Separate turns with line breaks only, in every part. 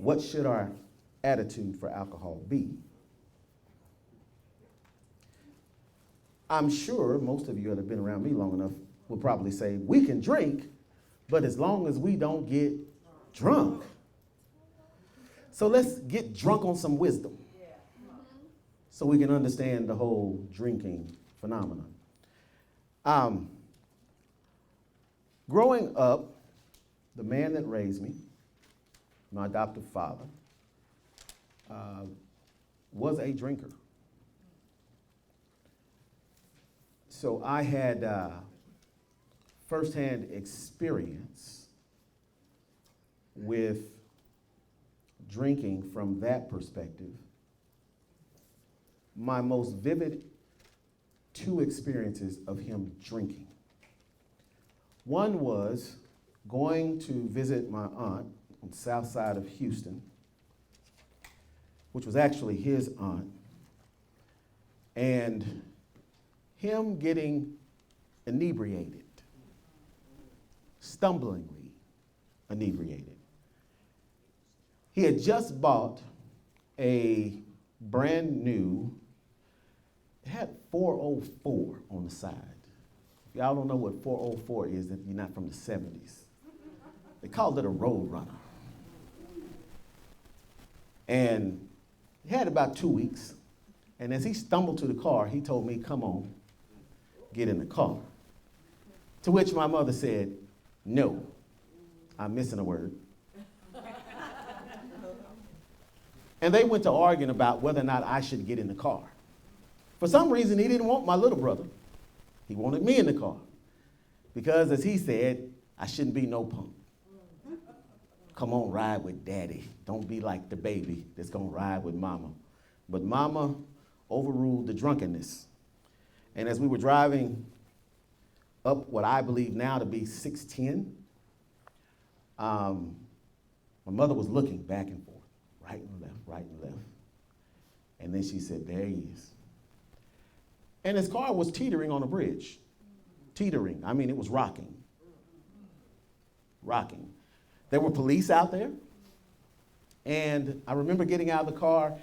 what should our attitude for alcohol be? I'm sure most of you that have been around me long enough will probably say, we can drink, but as long as we don't get drunk. So let's get drunk on some wisdom so we can understand the whole drinking phenomenon. Growing up, the man that raised me, my adoptive father, was a drinker. So I had firsthand experience with drinking from that perspective. My most vivid two experiences of him drinking. One was going to visit my aunt on the south side of Houston, which was actually his aunt, and him getting inebriated, stumblingly inebriated. He had just bought a brand new, it had 404 on the side. If y'all don't know what 404 is, if you're not from the 70s. They called it a Road Runner. And he had about 2 weeks. And as he stumbled to the car, he told me, come on, get in the car. To which my mother said, no, I'm missing a word. And they went to arguing about whether or not I should get in the car. For some reason, he didn't want my little brother. He wanted me in the car. Because, as he said, I shouldn't be no punk. Come on, ride with daddy. Don't be like the baby that's going to ride with mama. But mama overruled the drunkenness. And as we were driving up what I believe now to be 610, my mother was looking back and forth, right and left, right and left. And then she said, there he is. And his car was teetering on a bridge. Teetering, I mean, it was rocking. Rocking. There were police out there. And I remember getting out of the car,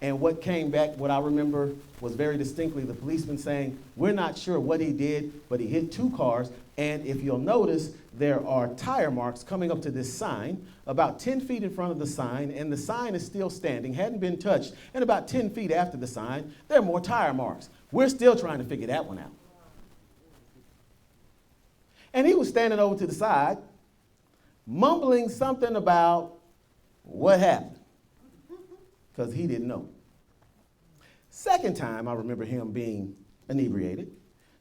and what came back, what I remember was very distinctly the policeman saying, we're not sure what he did, but he hit two cars. And if you'll notice, there are tire marks coming up to this sign, about 10 feet in front of the sign, and the sign is still standing, hadn't been touched. And about 10 feet after the sign, there are more tire marks. We're still trying to figure that one out. And he was standing over to the side, mumbling something about what happened, because he didn't know. Second time I remember him being inebriated,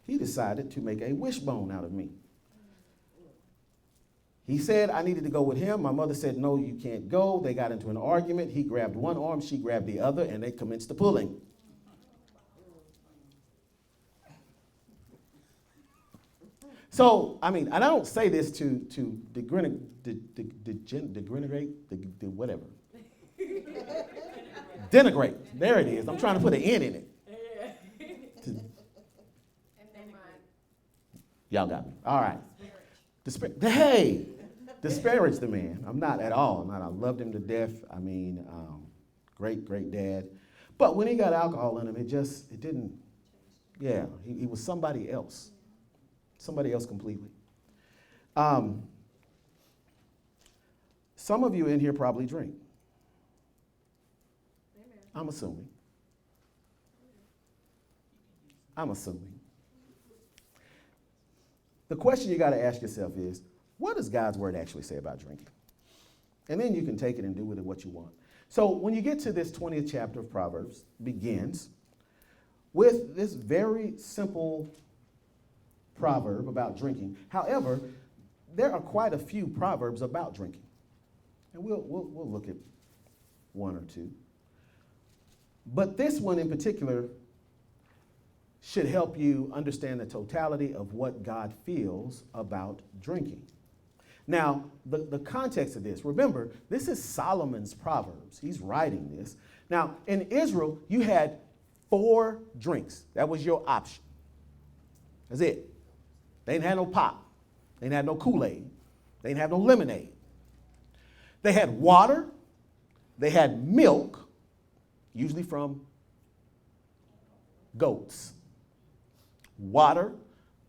he decided to make a wishbone out of me. He said I needed to go with him. My mother said, no, you can't go. They got into an argument. He grabbed one arm, she grabbed the other, and they commenced the pulling. So, I mean, and I don't say this to denigrate, whatever. Denigrate. There it is. I'm trying to put an N in it. Y'all got me. All right. Disparage the man. I'm not at all. I loved him to death. I mean, great, great dad. But when he got alcohol in him, it didn't, he was somebody else. Somebody else completely. Some of you in here probably drink. I'm assuming. The question you got to ask yourself is, what does God's word actually say about drinking? And then you can take it and do with it what you want. So when you get to this 20th chapter of Proverbs, begins with this very simple proverb about drinking. However, there are quite a few proverbs about drinking. And we'll look at one or two. But this one in particular should help you understand the totality of what God feels about drinking. Now, the context of this, remember, this is Solomon's Proverbs. He's writing this. Now, in Israel, you had 4 drinks. That was your option. That's it. They didn't have no pop. They didn't have no Kool-Aid. They didn't have no lemonade. They had water, They had milk, usually from goats. Water,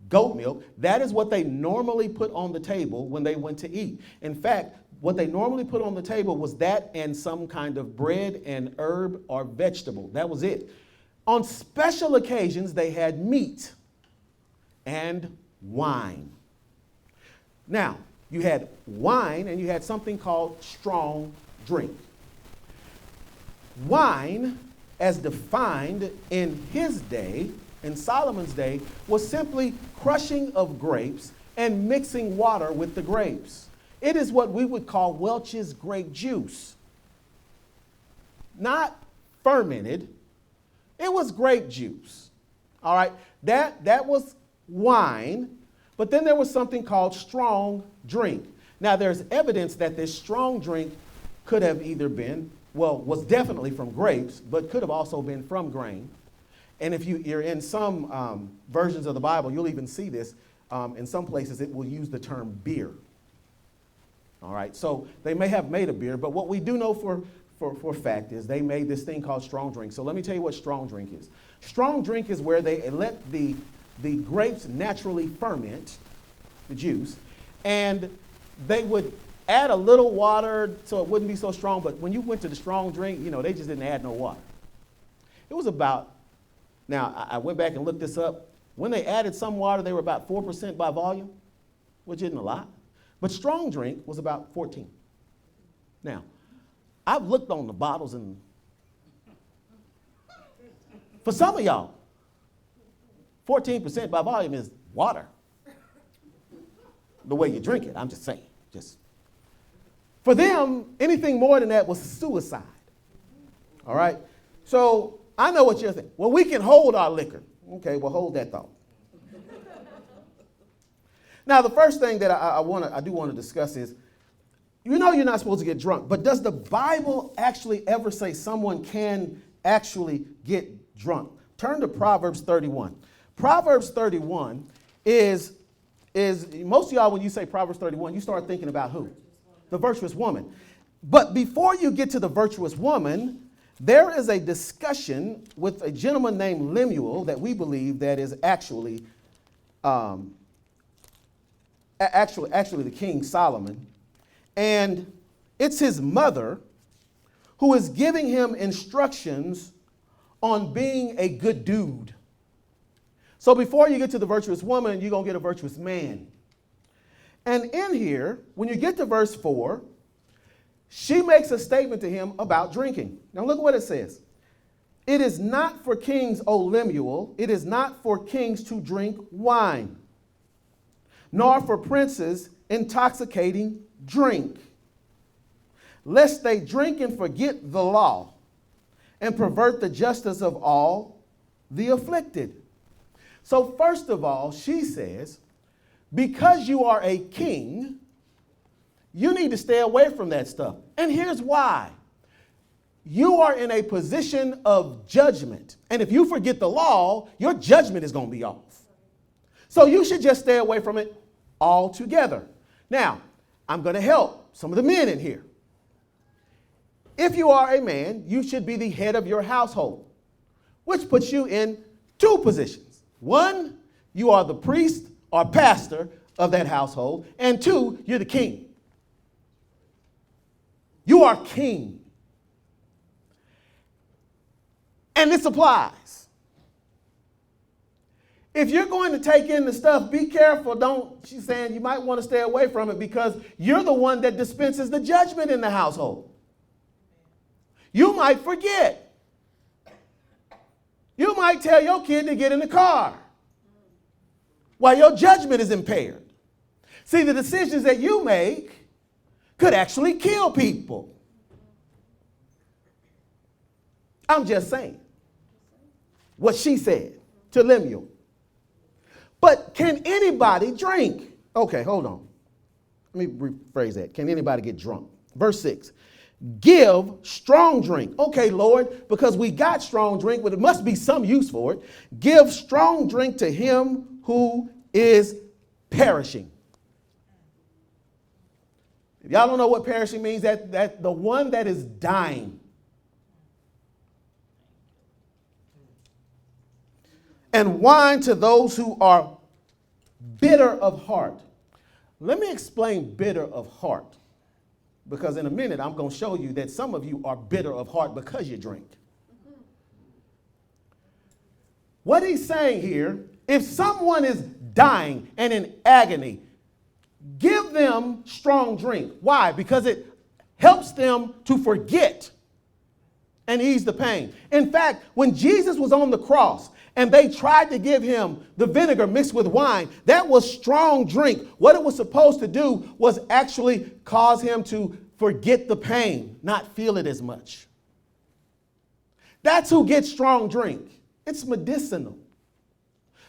goat milk. That is what they normally put on the table when they went to eat. In fact, what they normally put on the table was that and some kind of bread and herb or vegetable. That was it. On special occasions, they had meat and wine. Now, you had wine and you had something called strong drink. Wine, as defined in his day, in Solomon's day, was simply crushing of grapes and mixing water with the grapes. It is what we would call Welch's grape juice. Not fermented. It was grape juice. All right? That was wine, but then there was something called strong drink. Now, there's evidence that this strong drink could have either been, was definitely from grapes, but could have also been from grain. And if you're in some versions of the Bible, you'll even see this. In some places, it will use the term beer. All right, so they may have made a beer, but what we do know for fact is they made this thing called strong drink. So let me tell you what strong drink is. Strong drink is where they let the grapes naturally ferment, the juice, and they would add a little water so it wouldn't be so strong. But when you went to the strong drink, they just didn't add no water. It was about, now I went back and looked this up. When they added some water, they were about 4% by volume, which isn't a lot. But strong drink was about 14. Now, I've looked on the bottles, and for some of y'all, 14% by volume is water. The way you drink it, I'm just saying. For them, anything more than that was suicide. All right? So I know what you're thinking. Well, we can hold our liquor. Okay, well, hold that thought. Now, the first thing that I do want to discuss is, you're not supposed to get drunk, but does the Bible actually ever say someone can actually get drunk? Turn to Proverbs 31. Proverbs 31 is most of y'all, when you say Proverbs 31, you start thinking about who? The virtuous woman. But before you get to the virtuous woman, there is a discussion with a gentleman named Lemuel that we believe that is actually the King Solomon. And it's his mother who is giving him instructions on being a good dude. So before you get to the virtuous woman, you're going to get a virtuous man. And in here, when you get to verse 4, she makes a statement to him about drinking. Now look what it says. It is not for kings, O Lemuel, it is not for kings to drink wine, nor for princes intoxicating drink, lest they drink and forget the law and pervert the justice of all the afflicted. So first of all, she says, because you are a king, you need to stay away from that stuff. And here's why. You are in a position of judgment. And if you forget the law, your judgment is going to be off. So you should just stay away from it altogether. Now, I'm going to help some of the men in here. If you are a man, you should be the head of your household, which puts you in two positions. One, you are the priest or pastor of that household. And two, you're the king. You are king. And this applies. If you're going to take in the stuff, be careful. She's saying you might want to stay away from it because you're the one that dispenses the judgment in the household. You might forget. You might tell your kid to get in the car while your judgment is impaired. See, the decisions that you make could actually kill people. I'm just saying what she said to Lemuel. But can anybody drink? Okay, hold on. Let me rephrase that. Can anybody get drunk? Verse 6. Give strong drink. Okay, Lord, because we got strong drink, but it must be some use for it. Give strong drink to him who is perishing. If y'all don't know what perishing means, that the one that is dying. And wine to those who are bitter of heart. Let me explain bitter of heart, because in a minute I'm going to show you that some of you are bitter of heart because you drink. What he's saying here, if someone is dying and in agony, give them strong drink. Why? Because it helps them to forget and ease the pain. In fact, when Jesus was on the cross and they tried to give him the vinegar mixed with wine, that was strong drink. What it was supposed to do was actually cause him to forget the pain, not feel it as much. That's who gets strong drink. It's medicinal.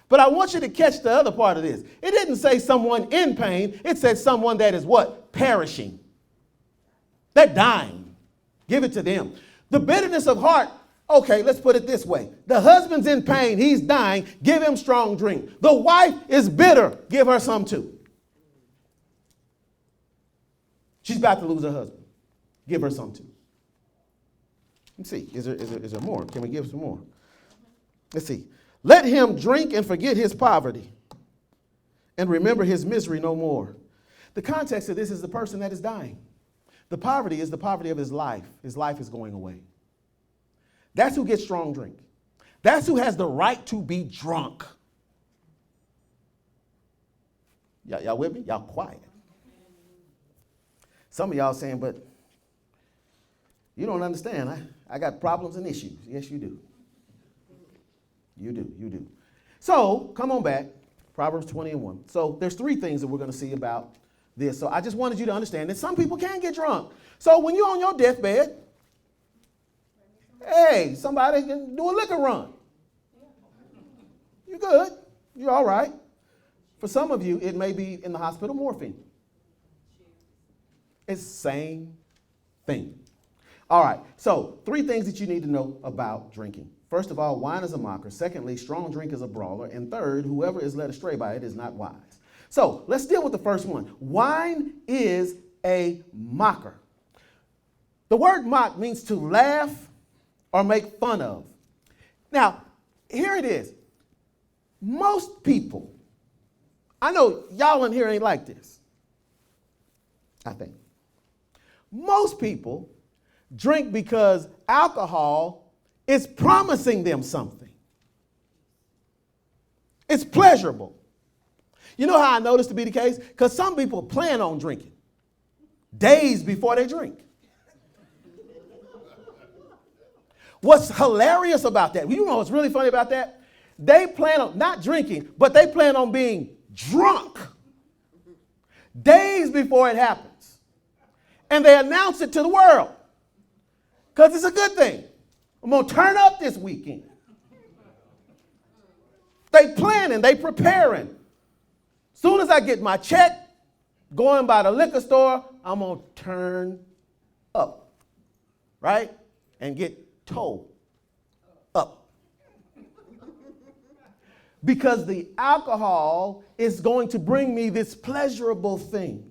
But I want you to catch the other part of this. It didn't say someone in pain. It said someone that is what? Perishing. They're dying. Give it to them. The bitterness of heart, okay, let's put it this way. The husband's in pain. He's dying. Give him strong drink. The wife is bitter. Give her some too. She's about to lose her husband. Give her some too. Let's see. Is there more? Can we give some more? Let's see. Let him drink and forget his poverty and remember his misery no more. The context of this is the person that is dying. The poverty is the poverty of his life. His life is going away. That's who gets strong drink. That's who has the right to be drunk. Y'all with me? Y'all quiet. Some of y'all saying, but you don't understand. I got problems and issues. Yes, you do. You do. So, come on back. Proverbs 20:1. So, there's three things that we're going to see about this. So, I just wanted you to understand that some people can get drunk. So, when you're on your deathbed, hey, somebody can do a liquor run. You're good. You're all right. For some of you, it may be in the hospital morphine. It's the same thing. All right. So, three things that you need to know about drinking. First of all, wine is a mocker. Secondly, strong drink is a brawler. And third, whoever is led astray by it is not wise. So let's deal with the first one. Wine is a mocker. The word mock means to laugh or make fun of. Now, here it is. Most people, I know y'all in here ain't like this, I think. Most people drink because alcohol is promising them something. It's pleasurable. You know how I know this to be the case? Because some people plan on drinking days before they drink. What's hilarious about that? You know what's really funny about that? They plan on not drinking, but they plan on being drunk days before it happens. And they announce it to the world because it's a good thing. I'm going to turn up this weekend. They planning, they preparing. Soon as I get my check, going by the liquor store, I'm going to turn up, right? And get towed up. Because the alcohol is going to bring me this pleasurable thing.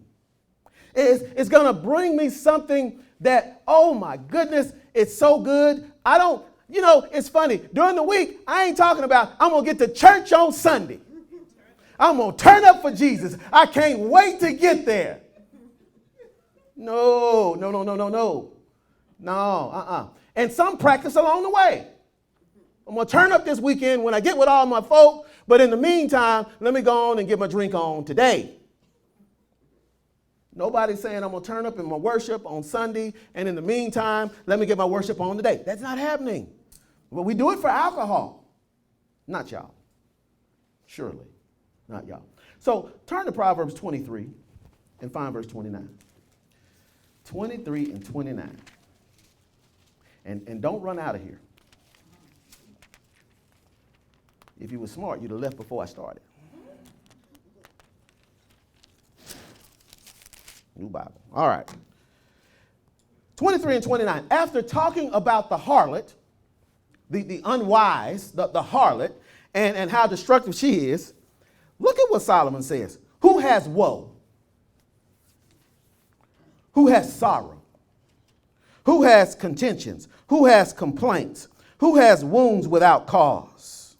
It's going to bring me something that, oh my goodness, it's so good. It's funny. During the week, I ain't talking about I'm going to get to church on Sunday. I'm going to turn up for Jesus. I can't wait to get there. No. And some practice along the way. I'm going to turn up this weekend when I get with all my folk, but in the meantime, let me go on and get my drink on today. Nobody's saying I'm going to turn up in my worship on Sunday, and in the meantime, let me get my worship on today. That's not happening. But we do it for alcohol. Not y'all. Surely. Not y'all. So turn to Proverbs 23 and find verse 29. 23 and 29. And don't run out of here. If you were smart, you'd have left before I started. New Bible. All right. 23 and 29. After talking about the harlot, the unwise, the harlot, and how destructive she is, look at what Solomon says. Who has woe? who has sorrow, who has contentions, who has complaints, who has wounds without cause,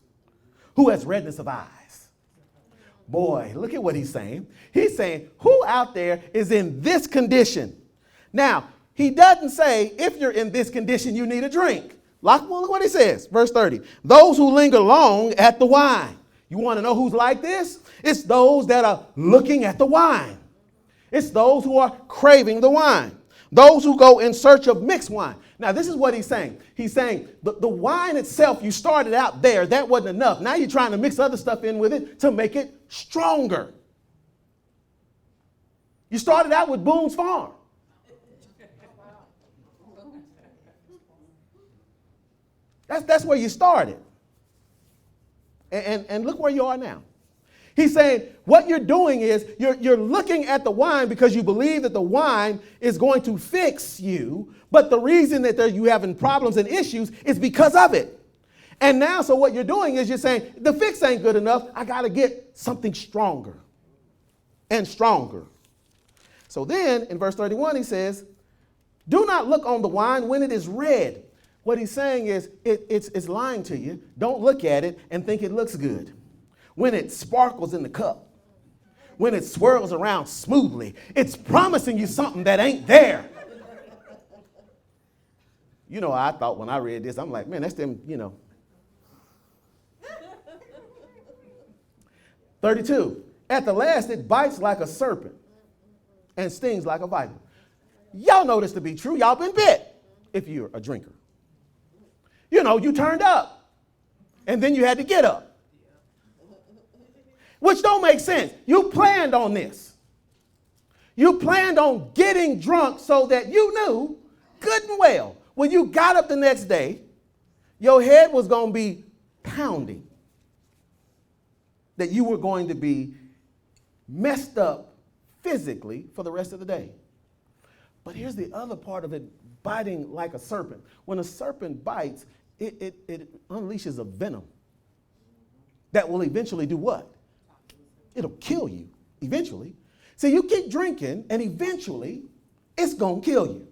who has redness of eyes. Boy, look at what he's saying. He's saying, who out there is in this condition? Now, he doesn't say, if you're in this condition, you need a drink. Look what he says, verse 30. Those who linger long at the wine. You want to know who's like this? It's those that are looking at the wine. It's those who are craving the wine. Those who go in search of mixed wine. Now, this is what he's saying. He's saying the wine itself, you started out there. That wasn't enough. Now you're trying to mix other stuff in with it to make it stronger. You started out with Boone's Farm. That's where you started. And look where you are now. He's saying what you're doing is you're looking at the wine because you believe that the wine is going to fix you. But the reason that you having problems and issues is because of it. And now, so what you're doing is you're saying the fix ain't good enough. I got to get something stronger and stronger. So then in verse 31, he says, do not look on the wine when it is red. What he's saying is it's lying to you. Don't look at it and think it looks good. When it sparkles in the cup, when it swirls around smoothly, it's promising you something that ain't there. You know, I thought when I read this, I'm like, man, that's them, 32. At the last, it bites like a serpent and stings like a viper. Y'all know this to be true. Y'all been bit if you're a drinker. You turned up and then you had to get up. Which don't make sense. You planned on this. You planned on getting drunk so that you knew good and well when you got up the next day, your head was going to be pounding. That you were going to be messed up physically for the rest of the day. But here's the other part of it, biting like a serpent. When a serpent bites, it unleashes a venom that will eventually do what? It'll kill you eventually. So you keep drinking and eventually it's going to kill you.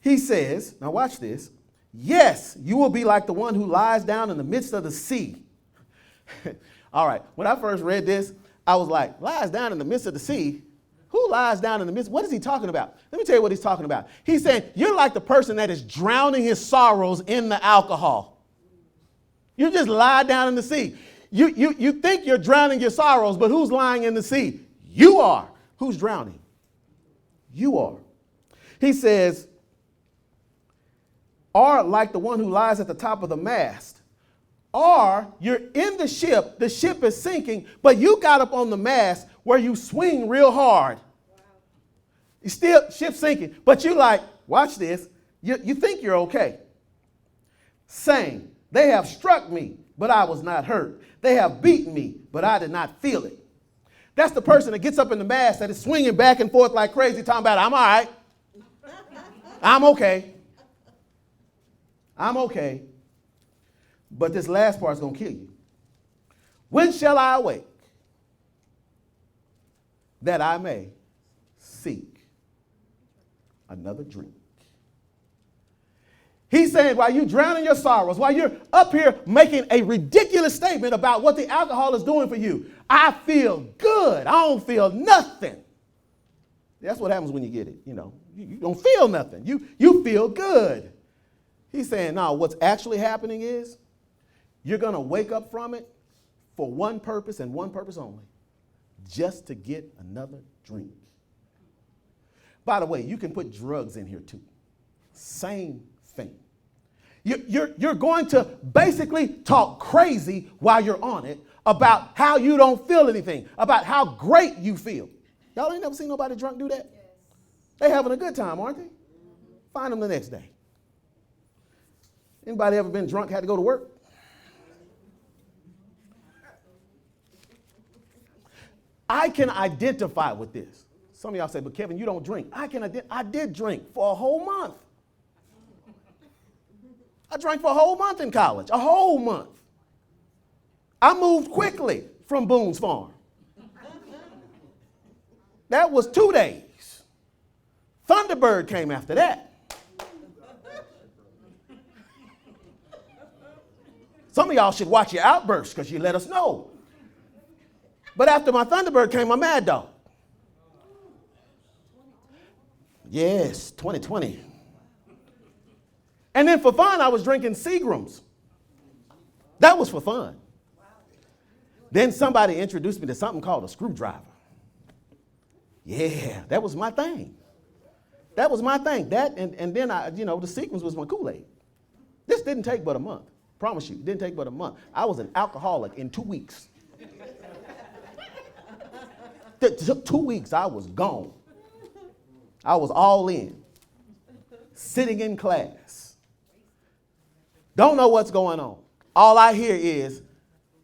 He says, now watch this. Yes, you will be like the one who lies down in the midst of the sea. All right, when I first read this, I was like, lies down in the midst of the sea? Who lies down in the midst? What is he talking about? Let me tell you what he's talking about. He's saying, you're like the person that is drowning his sorrows in the alcohol. You just lie down in the sea. You think you're drowning your sorrows, but who's lying in the sea? You are. Who's drowning? You are. He says, or like the one who lies at the top of the mast. Or you're in the ship is sinking, but you got up on the mast where you swing real hard. Wow. You still, ship's sinking, but you like, watch this, you think you're okay. Saying, they have struck me, but I was not hurt. They have beaten me, but I did not feel it. That's the person that gets up in the mast that is swinging back and forth like crazy, talking about, I'm all right. I'm okay. I'm okay. But this last part is going to kill you. When shall I awake that I may seek another drink? He's saying while you're drowning your sorrows, while you're up here making a ridiculous statement about what the alcohol is doing for you, I feel good. I don't feel nothing. That's what happens when you get it. You don't feel nothing. You feel good. He's saying, no, what's actually happening is you're going to wake up from it for one purpose and one purpose only, just to get another drink. By the way, you can put drugs in here too. Same thing. You're going to basically talk crazy while you're on it about how you don't feel anything, about how great you feel. Y'all ain't never seen nobody drunk do that? Yes. They having a good time, aren't they? Mm-hmm. Find them the next day. Anybody ever been drunk, had to go to work? I can identify with this. Some of y'all say, but Kevin, you don't drink. I did drink for a whole month. I drank for a whole month in college, a whole month. I moved quickly from Boone's Farm. That was 2 days. Thunderbird came after that. Some of y'all should watch your outbursts because you let us know. But after my Thunderbird came my Mad Dog. Yes, 2020. And then for fun, I was drinking Seagrams. That was for fun. Then somebody introduced me to something called a screwdriver. Yeah, that was my thing. That was my thing. That and then the Seagrams was my Kool-Aid. This didn't take but a month. Promise you, it didn't take but a month. I was an alcoholic in 2 weeks. It took 2 weeks, I was gone. I was all in. Sitting in class. Don't know what's going on. All I hear is,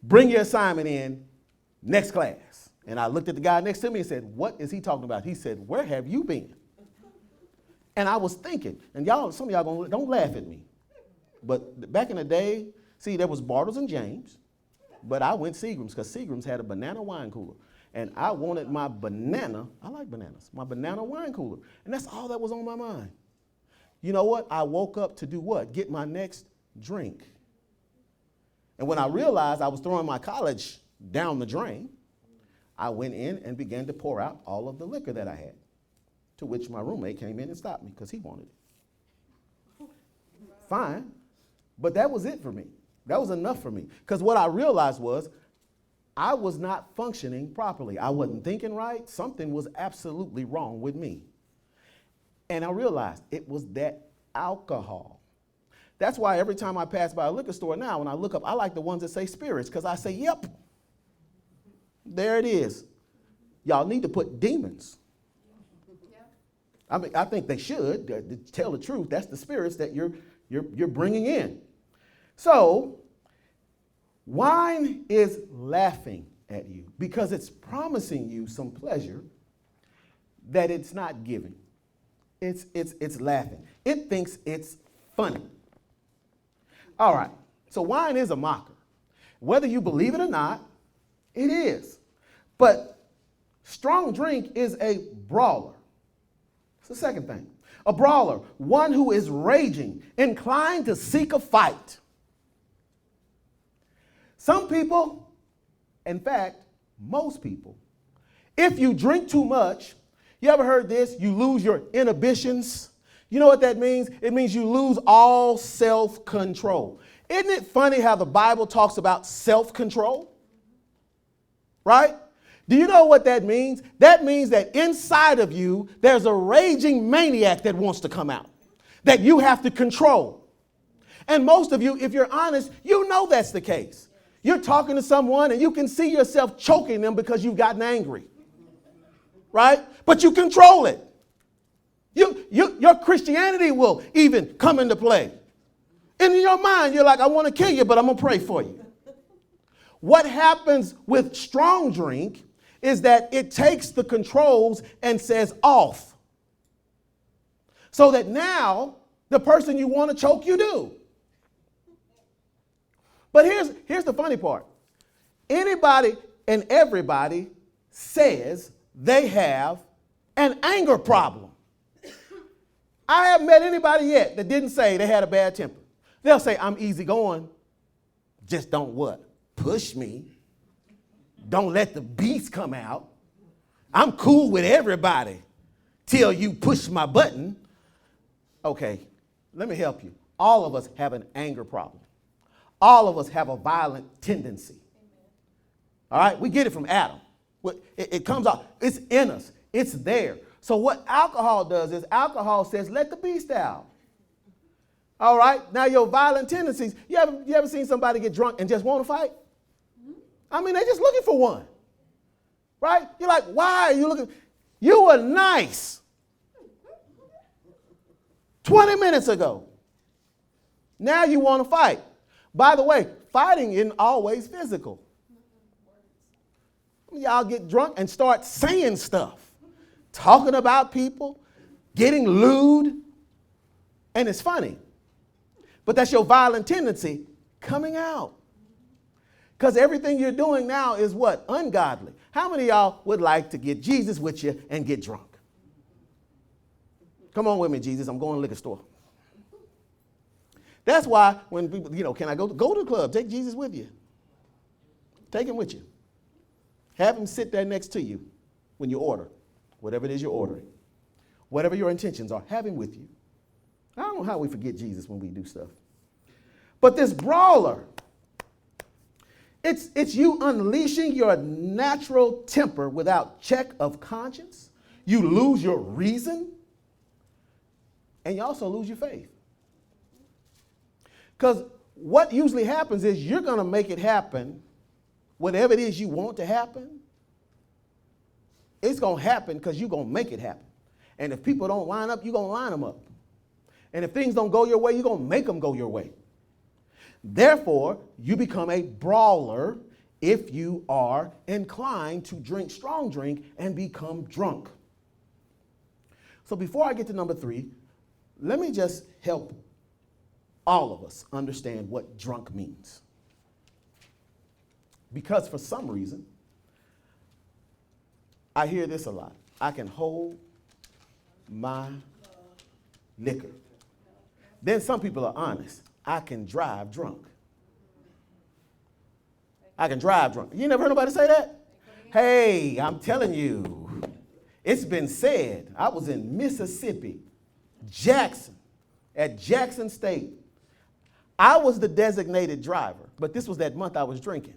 bring your assignment in, next class. And I looked at the guy next to me and said, what is he talking about? He said, where have you been? And I was thinking, and some of y'all don't laugh at me. But back in the day, see, there was Bartles and James, but I went Seagrams because Seagrams had a banana wine cooler. And I wanted my banana, I like bananas, my banana wine cooler. And that's all that was on my mind. You know what? I woke up to do what? Get my next drink. And when I realized I was throwing my college down the drain, I went in and began to pour out all of the liquor that I had, to which my roommate came in and stopped me because he wanted it. Fine, but that was it for me. That was enough for me. Because what I realized was I was not functioning properly. I wasn't thinking right. Something was absolutely wrong with me. And I realized it was that alcohol. That's why every time I pass by a liquor store now, when I look up, I like the ones that say spirits, because I say, yep, there it is. Y'all need to put demons. I mean, I think they should. To tell the truth, that's the spirits that you're bringing in. So, wine is laughing at you because it's promising you some pleasure that it's not giving. It's laughing. It thinks it's funny. All right, so wine is a mocker. Whether you believe it or not, it is. But strong drink is a brawler. It's the second thing. A brawler, one who is raging, inclined to seek a fight. Some people, in fact, most people, if you drink too much, you ever heard this? You lose your inhibitions. You know what that means? It means you lose all self-control. Isn't it funny how the Bible talks about self-control? Right? Do you know what that means? That means that inside of you, there's a raging maniac that wants to come out, that you have to control. And most of you, if you're honest, you know that's the case. You're talking to someone and you can see yourself choking them because you've gotten angry. Right? But you control it. Your Christianity will even come into play. And in your mind, you're like, I want to kill you, but I'm going to pray for you. What happens with strong drink is that it takes the controls and says off. So that now the person you want to choke, you do. But here's the funny part. Anybody and everybody says they have an anger problem. I haven't met anybody yet that didn't say they had a bad temper. They'll say, I'm easygoing. Just don't what? Push me. Don't let the beast come out. I'm cool with everybody till you push my button. Okay, let me help you. All of us have an anger problem. All of us have a violent tendency. All right, we get it from Adam. It comes out. It's in us. It's there. So what alcohol does is alcohol says, let the beast out. All right, now your violent tendencies. You ever seen somebody get drunk and just want to fight? I mean, they're just looking for one. Right? You're like, why are you looking? You were nice 20 minutes ago. Now you want to fight. By the way, fighting isn't always physical. Y'all get drunk and start saying stuff, talking about people, getting lewd, and it's funny. But that's your violent tendency coming out. Because everything you're doing now is what? Ungodly. How many of y'all would like to get Jesus with you and get drunk? Come on with me, Jesus. I'm going to the liquor store. That's why when people, can I go to the club? Take Jesus with you. Take him with you. Have him sit there next to you when you order, whatever it is you're ordering. Whatever your intentions are, have him with you. I don't know how we forget Jesus when we do stuff. But this brawler, it's you unleashing your natural temper without check of conscience. You lose your reason, and you also lose your faith. Because what usually happens is you're going to make it happen, whatever it is you want to happen, it's going to happen because you're going to make it happen. And if people don't line up, you're going to line them up. And if things don't go your way, you're going to make them go your way. Therefore, you become a brawler if you are inclined to drink strong drink and become drunk. So before I get to number 3, let me just help all of us understand what drunk means. Because for some reason, I hear this a lot. I can hold my liquor. Then some people are honest. I can drive drunk. I can drive drunk. You never heard nobody say that? Hey, I'm telling you, it's been said. I was in Mississippi, Jackson, at Jackson State. I was the designated driver, but this was that month I was drinking.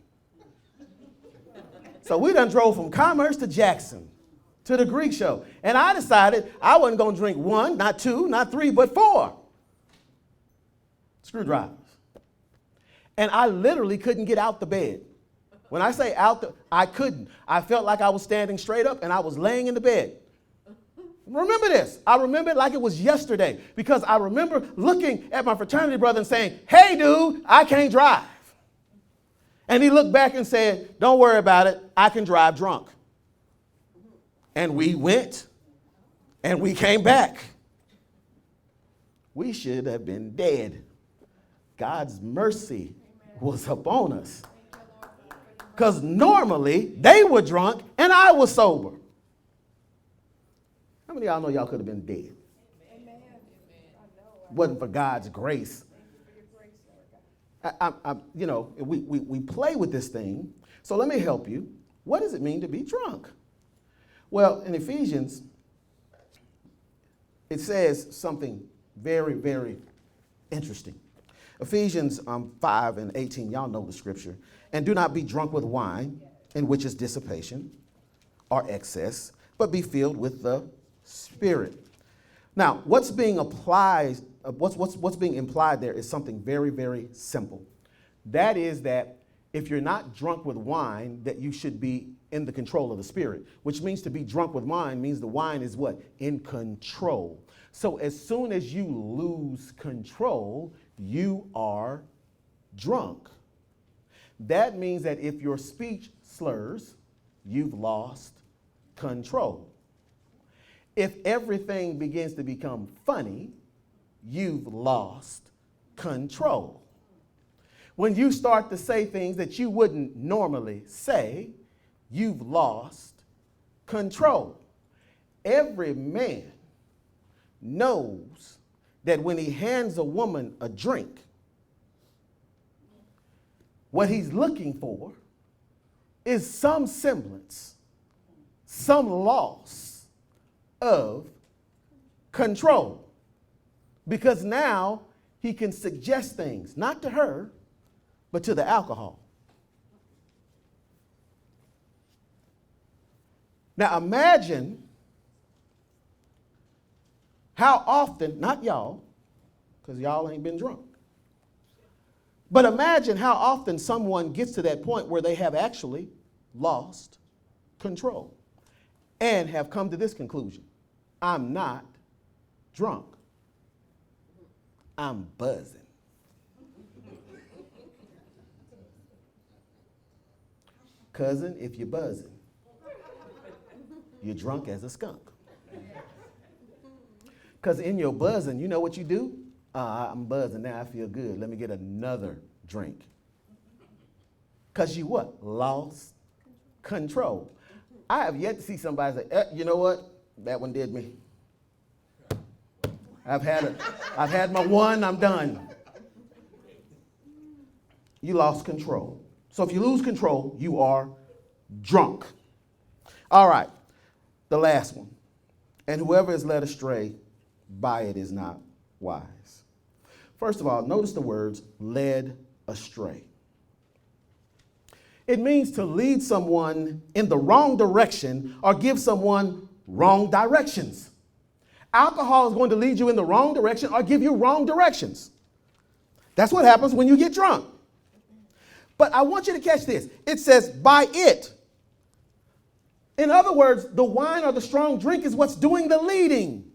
So we done drove from Commerce to Jackson to the Greek show. And I decided I wasn't going to drink 1, not 2, not 3, but 4 screwdrivers. And I literally couldn't get out the bed. When I say I couldn't. I felt like I was standing straight up and I was laying in the bed. Remember this. I remember it like it was yesterday because I remember looking at my fraternity brother and saying, hey, dude, I can't drive. And he looked back and said, don't worry about it. I can drive drunk. And we went and we came back. We should have been dead. God's mercy was upon us. Because normally they were drunk and I was sober. How many of y'all know y'all could have been dead? Amen. Wasn't for God's grace. We play with this thing. So let me help you. What does it mean to be drunk? Well, in Ephesians, it says something very, very interesting. Ephesians 5:18, y'all know the scripture. And do not be drunk with wine, in which is dissipation or excess, but be filled with the Spirit. Now, what's being implied there is something very, very simple. That is that if you're not drunk with wine, that you should be in the control of the Spirit, which means to be drunk with wine means the wine is what? In control. So as soon as you lose control, you are drunk. That means that if your speech slurs, you've lost control. If everything begins to become funny, you've lost control. When you start to say things that you wouldn't normally say, you've lost control. Every man knows that when he hands a woman a drink, what he's looking for is some semblance, some loss of control. Because now he can suggest things, not to her, but to the alcohol. Now imagine how often, not y'all, because y'all ain't been drunk, but imagine how often someone gets to that point where they have actually lost control and have come to this conclusion. I'm not drunk. I'm buzzing. Cousin, if you're buzzing, you're drunk as a skunk. Because in your buzzing, you know what you do? I'm buzzing now, I feel good. Let me get another drink. Because you what? Lost control. I have yet to see somebody say, you know what? That one did me. I've had my one, I'm done. You lost control. So if you lose control, you are drunk. All right, the last one. And whoever is led astray by it is not wise. First of all, notice the words led astray. It means to lead someone in the wrong direction or give someone wrong directions. Alcohol is going to lead you in the wrong direction or give you wrong directions. That's what happens when you get drunk. But I want you to catch this. It says by it. In other words, the wine or the strong drink is what's doing the leading.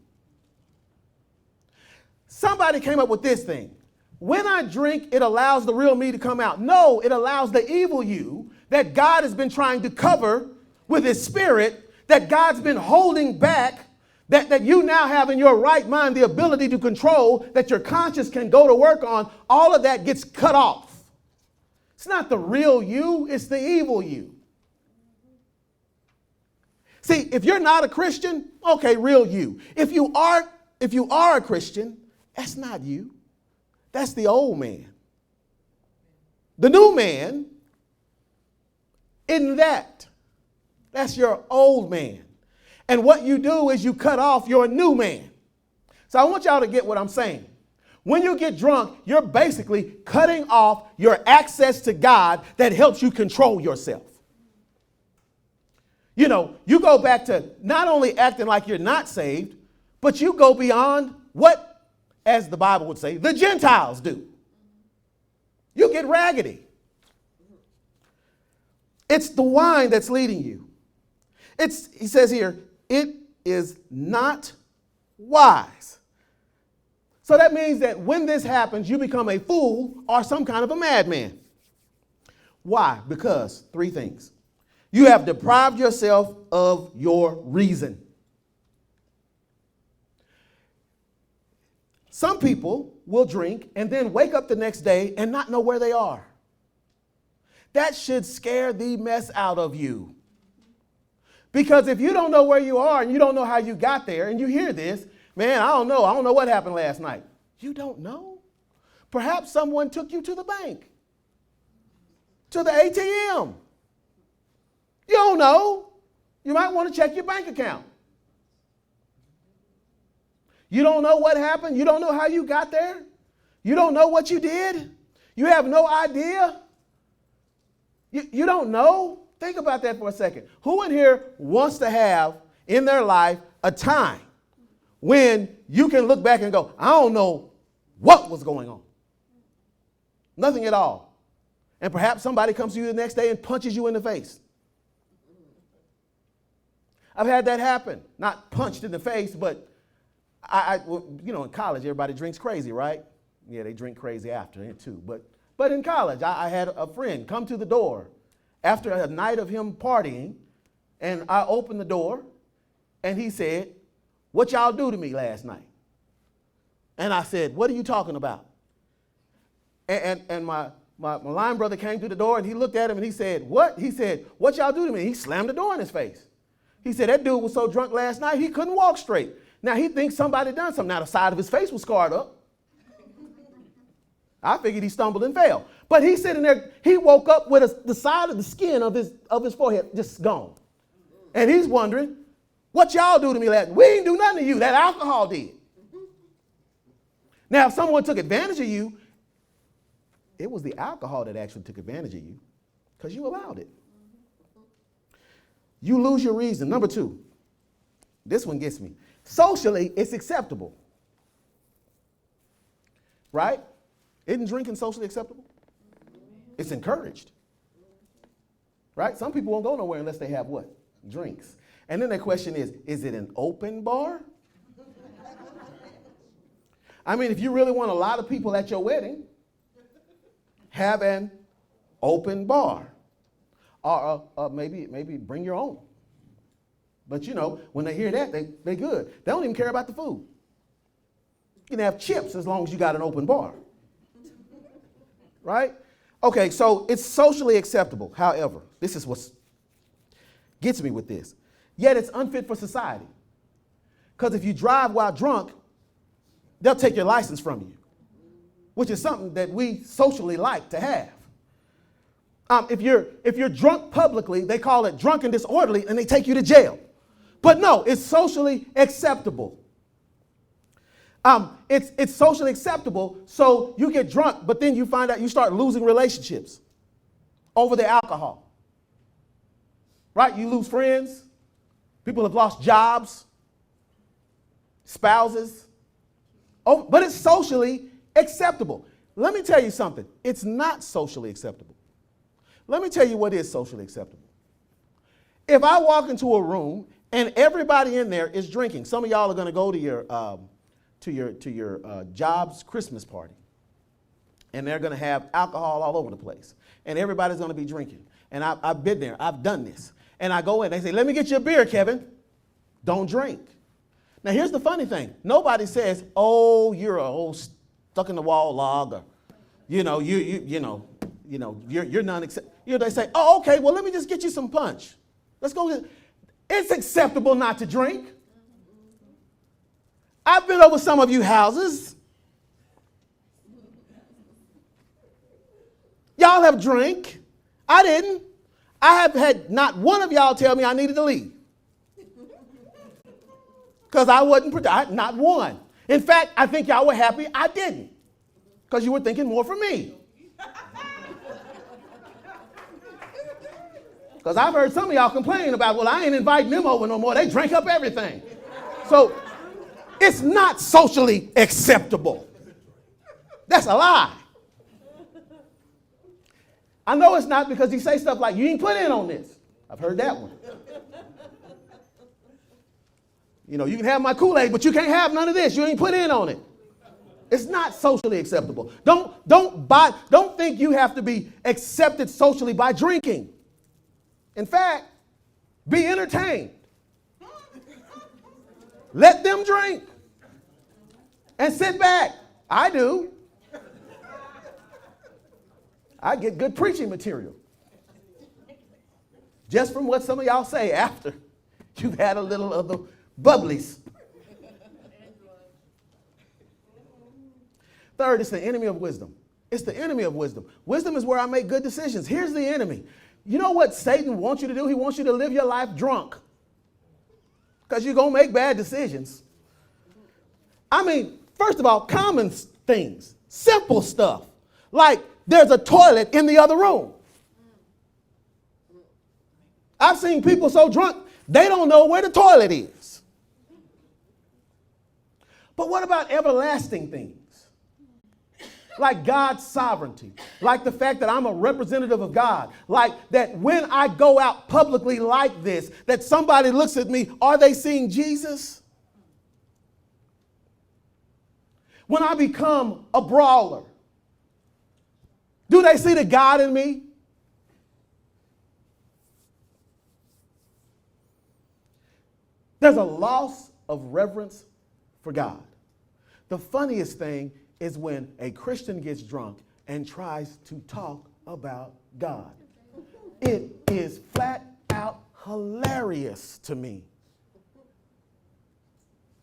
Somebody came up with this thing. When I drink, it allows the real me to come out. No, it allows the evil you that God has been trying to cover with his spirit, that God's been holding back, that you now have in your right mind the ability to control, that your conscience can go to work on. All of that gets cut off. It's not the real you, it's the evil you. See, if you're not a Christian, okay, real you. If you are a Christian, that's not you. That's the old man. The new man isn't that. That's your old man. And what you do is you cut off your new man. So I want y'all to get what I'm saying. When you get drunk, you're basically cutting off your access to God that helps you control yourself. You know, you go back to not only acting like you're not saved, but you go beyond what, as the Bible would say, the Gentiles do. You get raggedy. It's the wine that's leading you. He says here, it is not wise. So that means that when this happens, you become a fool or some kind of a madman. Why? Because three things. You have deprived yourself of your reason. Some people will drink and then wake up the next day and not know where they are. That should scare the mess out of you. Because if you don't know where you are and you don't know how you got there and you hear this, man, I don't know what happened last night. You don't know. Perhaps someone took you to the bank, to the ATM. You don't know. You might want to check your bank account. You don't know what happened. You don't know how you got there. You don't know what you did. You have no idea. You don't know. Think about that for a second. Who in here wants to have in their life a time when you can look back and go, I don't know what was going on? Nothing at all. And perhaps somebody comes to you the next day and punches you in the face. I've had that happen. Not punched in the face, but in college, everybody drinks crazy, right? Yeah, they drink crazy after it too. But in college, I had a friend come to the door after a night of him partying, and I opened the door, and he said, what y'all do to me last night? And I said, what are you talking about? And my line brother came to the door, and he looked at him, and he said, what? He said, what y'all do to me? He slammed the door in his face. He said, that dude was so drunk last night, he couldn't walk straight. Now, he thinks somebody done something. Now, the side of his face was scarred up. I figured he stumbled and fell. But he's sitting there, he woke up with the side of the skin of his forehead just gone. And he's wondering, what y'all do to me last night? We didn't do nothing to you. That alcohol did. Now, if someone took advantage of you, it was the alcohol that actually took advantage of you because you allowed it. You lose your reason. Number two, this one gets me. Socially, it's acceptable. Right? Isn't drinking socially acceptable? It's encouraged. Right? Some people won't go nowhere unless they have what? Drinks. And then the question is it an open bar? I mean, if you really want a lot of people at your wedding, have an open bar. Or maybe bring your own. But when they hear that, they good. They don't even care about the food. You can have chips as long as you got an open bar. Right? Okay, so it's socially acceptable. However, this is what gets me with this. Yet it's unfit for society. Because if you drive while drunk, they'll take your license from you, which is something that we socially like to have. If you're drunk publicly, they call it drunk and disorderly, and they take you to jail. But no, it's socially acceptable. It's socially acceptable, so you get drunk, but then you find out you start losing relationships over the alcohol. Right? You lose friends. People have lost jobs, spouses. Oh, but it's socially acceptable. Let me tell you something. It's not socially acceptable. Let me tell you what is socially acceptable. If I walk into a room and everybody in there is drinking, some of y'all are going to go to your job's Christmas party, and they're going to have alcohol all over the place, and everybody's going to be drinking. And I've been there. I've done this. And I go in. They say, "Let me get you a beer, Kevin." Don't drink. Now, here's the funny thing. Nobody says, "Oh, you're a old stuck in the wall log," or, you're non-acceptable. They say, "Oh, okay, well, let me just get you some punch. Let's go." It's acceptable not to drink. I've been over some of you houses. Y'all have drank. I didn't. I have had not one of y'all tell me I needed to leave. Because I wasn't, not one. In fact, I think y'all were happy I didn't. Because you were thinking more for me. Because I've heard some of y'all complain about, well, I ain't inviting them over no more. They drank up everything. So it's not socially acceptable. That's a lie. I know it's not, because he say stuff like, "You ain't put in on this." I've heard that one. You can have my Kool-Aid, but you can't have none of this. You ain't put in on it. It's not socially acceptable. Don't think you have to be accepted socially by drinking. In fact, be entertained. Let them drink and sit back. I do. I get good preaching material just from what some of y'all say after you've had a little of the bubblies. Third, it's the enemy of wisdom. It's the enemy of wisdom. Wisdom is where I make good decisions. Here's the enemy. You know what Satan wants you to do? He wants you to live your life drunk, because you're going to make bad decisions. I mean, first of all, common things, simple stuff, like there's a toilet in the other room. I've seen people so drunk, they don't know where the toilet is. But what about everlasting things? Like God's sovereignty, like the fact that I'm a representative of God, like that when I go out publicly like this, that somebody looks at me, are they seeing Jesus? When I become a brawler, do they see the God in me? There's a loss of reverence for God. The funniest thing is when a Christian gets drunk and tries to talk about God. It is flat out hilarious to me.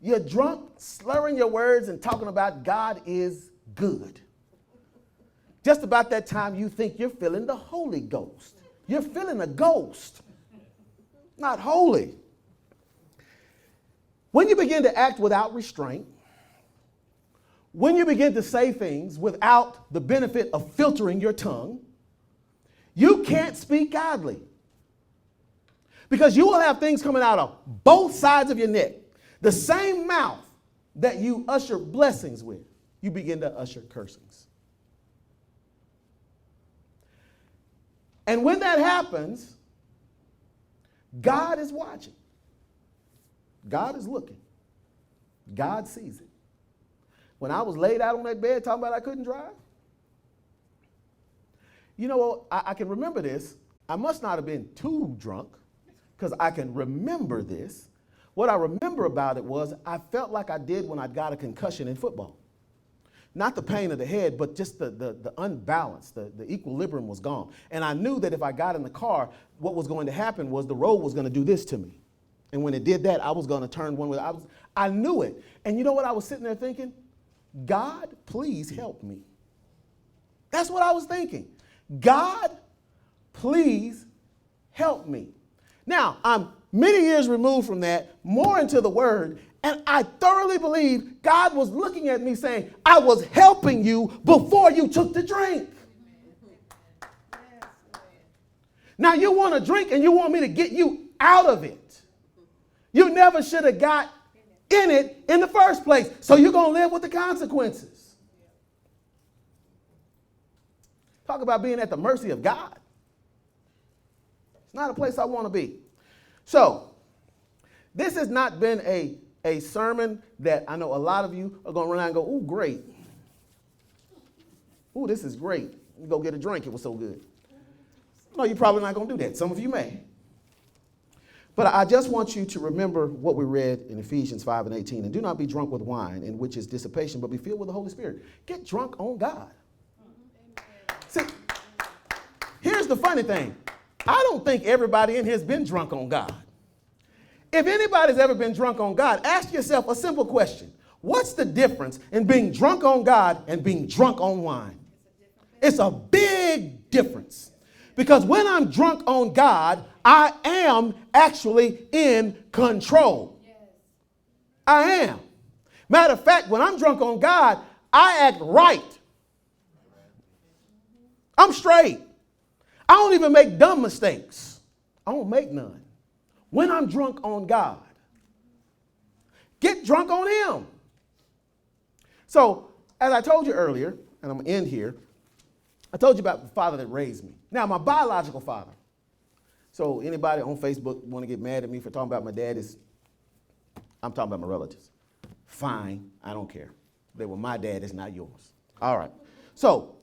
You're drunk, slurring your words and talking about God is good. Just about that time you think you're feeling the Holy Ghost. You're feeling a ghost, not holy. When you begin to act without restraint, when you begin to say things without the benefit of filtering your tongue, you can't speak godly. Because you will have things coming out of both sides of your neck. The same mouth that you usher blessings with, you begin to usher cursings. And when that happens, God is watching. God is looking. God sees it. When I was laid out on that bed talking about I couldn't drive, I can remember this. I must not have been too drunk, because I can remember this. What I remember about it was I felt like I did when I got a concussion in football. Not the pain of the head, but just the unbalance, the equilibrium was gone. And I knew that if I got in the car, what was going to happen was the road was going to do this to me. And when it did that, I was going to turn one way. I knew it. And you know what I was sitting there thinking? God, please help me. That's what I was thinking. God, please help me. Now, I'm many years removed from that, more into the word, and I thoroughly believe God was looking at me saying, I was helping you before you took the drink. Now you want to drink and you want me to get you out of it. You never should have got in it in the first place. So you're going to live with the consequences. Talk about being at the mercy of God. It's not a place I want to be. So this has not been a sermon that I know a lot of you are going to run out and go, ooh, great. Ooh, this is great. You go get a drink. It was so good. No, you're probably not going to do that. Some of you may. But I just want you to remember what we read in Ephesians 5 and 18. And do not be drunk with wine, in which is dissipation, but be filled with the Holy Spirit. Get drunk on God. See, here's the funny thing. I don't think everybody in here has been drunk on God. If anybody's ever been drunk on God, ask yourself a simple question. What's the difference in being drunk on God and being drunk on wine? It's a big difference. Because when I'm drunk on God, I am actually in control. I am. Matter of fact, when I'm drunk on God, I act right. I'm straight. I don't even make dumb mistakes. I don't make none. When I'm drunk on God, get drunk on him. So, as I told you earlier, and I'm going to end here, I told you about the father that raised me. Now, my biological father. So anybody on Facebook want to get mad at me for talking about my dad I'm talking about my relatives. Fine, I don't care. They were my dad, it's not yours. All right. So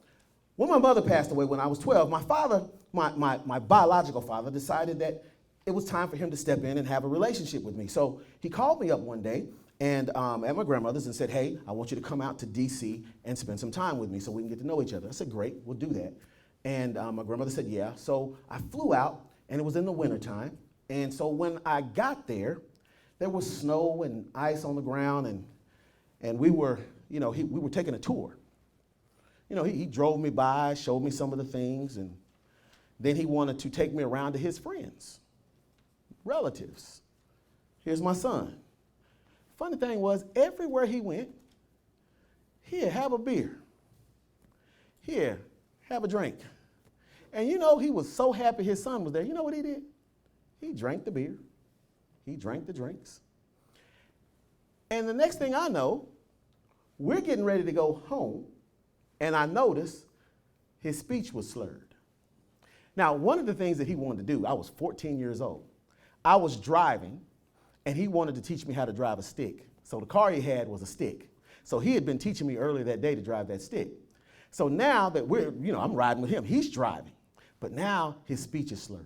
when my mother passed away when I was 12, my father, my biological father, decided that it was time for him to step in and have a relationship with me. So he called me up one day and at my grandmother's and said, hey, I want you to come out to D.C. and spend some time with me so we can get to know each other. I said, great, we'll do that. And my grandmother said, yeah. So I flew out, and it was in the wintertime. And so when I got there was snow and ice on the ground, and we were, we were taking a tour. He drove me by, showed me some of the things, and then he wanted to take me around to his friends, relatives. Here's my son. Funny thing was, everywhere he went, here, have a beer. Here, have a drink. And he was so happy his son was there. You know what he did? He drank the beer. He drank the drinks. And the next thing I know, we're getting ready to go home, and I noticed his speech was slurred. Now, one of the things that he wanted to do, I was 14 years old. I was driving, and he wanted to teach me how to drive a stick. So the car he had was a stick. So he had been teaching me earlier that day to drive that stick. So now that I'm riding with him, he's driving. But now his speech is slurred.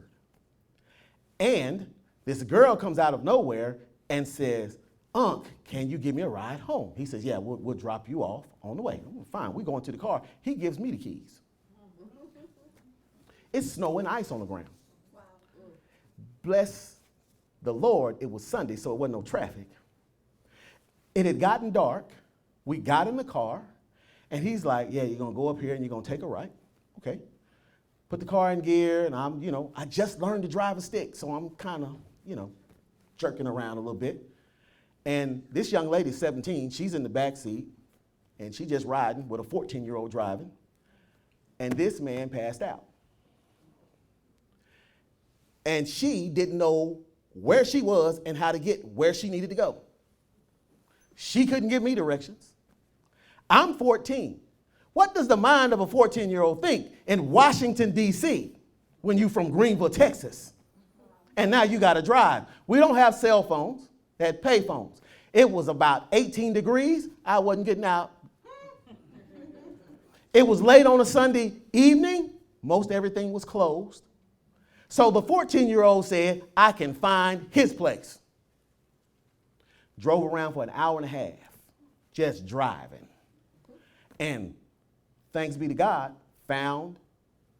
And this girl comes out of nowhere and says, Unc, can you give me a ride home? He says, yeah, we'll drop you off on the way. Fine, we go into the car. He gives me the keys. It's snow and ice on the ground. Wow. Bless the Lord, it was Sunday, so it wasn't no traffic. It had gotten dark. We got in the car, and he's like, yeah, you're going to go up here and you're going to take a right. Okay. Put the car in gear, and I just learned to drive a stick, so I'm kind of, jerking around a little bit. And this young lady's 17. She's in the back seat, and she just riding with a 14-year-old driving. And this man passed out. And she didn't know where she was and how to get where she needed to go. She couldn't give me directions. I'm 14. What does the mind of a 14-year-old think in Washington, D.C. when you from Greenville, Texas? And now you got to drive. We don't have cell phones. They had pay phones. It was about 18 degrees. I wasn't getting out. It was late on a Sunday evening. Most everything was closed. So the 14-year-old said, I can find his place. Drove around for an hour and a half, just driving. And thanks be to God, found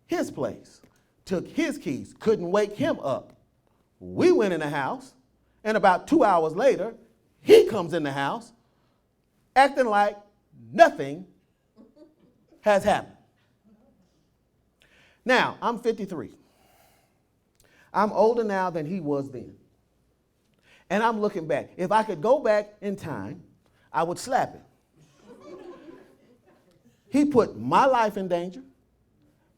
his place. Took his keys, couldn't wake him up. We went in the house, and about 2 hours later, he comes in the house acting like nothing has happened. Now, I'm 53. I'm older now than he was then. And I'm looking back. If I could go back in time, I would slap him. He put my life in danger.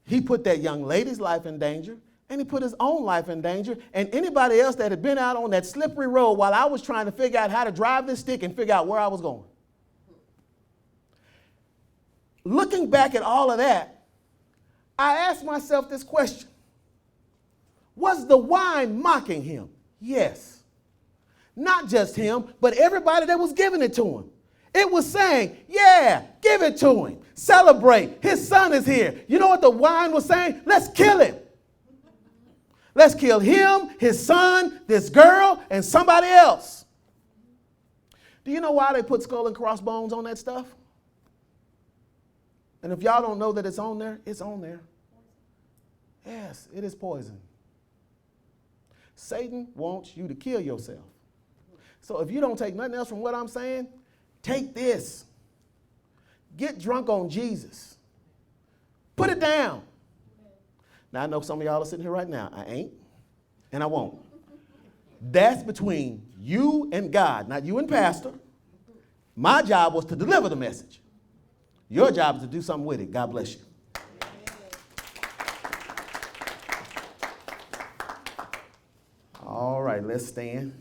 He put that young lady's life in danger. And he put his own life in danger. And anybody else that had been out on that slippery road while I was trying to figure out how to drive this stick and figure out where I was going. Looking back at all of that, I asked myself this question. Was the wine mocking him? Yes. Not just him, but everybody that was giving it to him. It was saying, yeah, give it to him. Celebrate. His son is here. You know what the wine was saying? Let's kill him. Let's kill him, his son, this girl, and somebody else. Do you know why they put skull and crossbones on that stuff? And if y'all don't know that it's on there, it's on there. Yes, it is poison. Satan wants you to kill yourself. So if you don't take nothing else from what I'm saying, take this. Get drunk on Jesus. Put it down. Now, I know some of y'all are sitting here right now. I ain't, and I won't. That's between you and God, not you and Pastor. My job was to deliver the message. Your job is to do something with it. God bless you. All right, let's stand.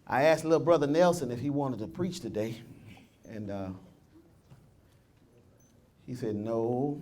I asked little brother Nelson if he wanted to preach today, and he said no.